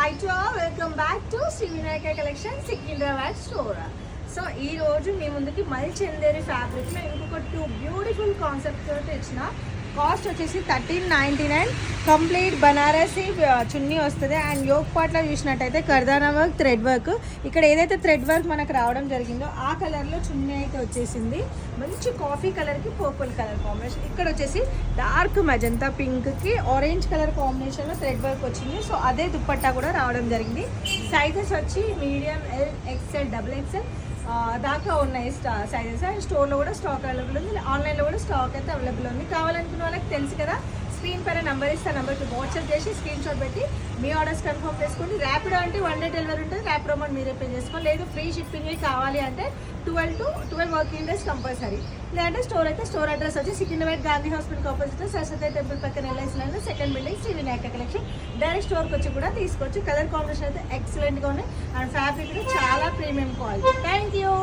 Hi to all, welcome back to Shri Vinayaka collection Secunderabad store. So ఈ రోజు మీ ముందుకి మల్ చందేరి ఫ్యాబ్రిక్లో ఇంకొక 2 బ్యూటిఫుల్ కాన్సెప్ట్ తోటి ఇచ్చిన. కాస్ట్ వచ్చేసి 1399. కంప్లీట్ బనారసి చున్నీ వస్తుంది. అండ్ యోక్ పార్ట్లో చూసినట్టయితే కర్దానా వర్క్, థ్రెడ్ వర్క్. ఇక్కడ ఏదైతే థ్రెడ్ వర్క్ మనకు రావడం జరిగిందో ఆ కలర్లో చున్నీ అయితే వచ్చేసింది. మంచి కాఫీ కలర్కి పర్పుల్ కలర్ కాంబినేషన్. ఇక్కడ వచ్చేసి డార్క్ మెజంతా పింక్కి ఆరెంజ్ కలర్ కాంబినేషన్లో థ్రెడ్ వర్క్ వచ్చింది. సో అదే దుప్పట్టా కూడా రావడం జరిగింది. సైజెస్ వచ్చి medium, L, XL, double XL దాకా ఉన్నాయి సైజెస్. అండ్ స్టోర్లో కూడా స్టాక్ అవైలబుల్ ఉంది, ఆన్లైన్లో కూడా స్టాక్ అయితే అవైలబుల్ ఉంది. కావాలనుకున్న వాళ్ళకి తెలుసు కదా, స్క్రీన్ పైన నెంబర్ ఇస్తే నెంబర్కి వాట్సాప్ చేసి స్క్రీన్ షాట్ పెట్టి మీ ఆర్డర్స్ కన్ఫర్మ్ చేసుకోండి. ర్యాపిడో అంటే 1 డే డెలివరీ ఉంటుంది, ర్యాపిడో అమౌంట్ మీరే పే చేసుకోండి. లేదు ఫ్రీ షిప్పింగ్ కావాలి అంటే 12 వర్కింగ్ డేస్ కంపల్సరీ. లేదంటే స్టోర్ అయితే స్టోర్ అడ్రస్ వచ్చి సికింద్రాబాద్ గాంధీ హాస్పిటల్కి ఆపోజిట్ సరస్వతి టెంపుల్ పక్కన LIC line second building Shri Vinayaka collection. Direct స్టోర్కి వచ్చి కూడా తీసుకోవచ్చు. కలర్ కాంబినేషన్ అయితే ఎక్సలెంట్గా ఉన్నాయి. అండ్ ఫ్యాబ్రిక్ కూడా చాలా ప్రీమియం క్వాలిటీ. Thank you.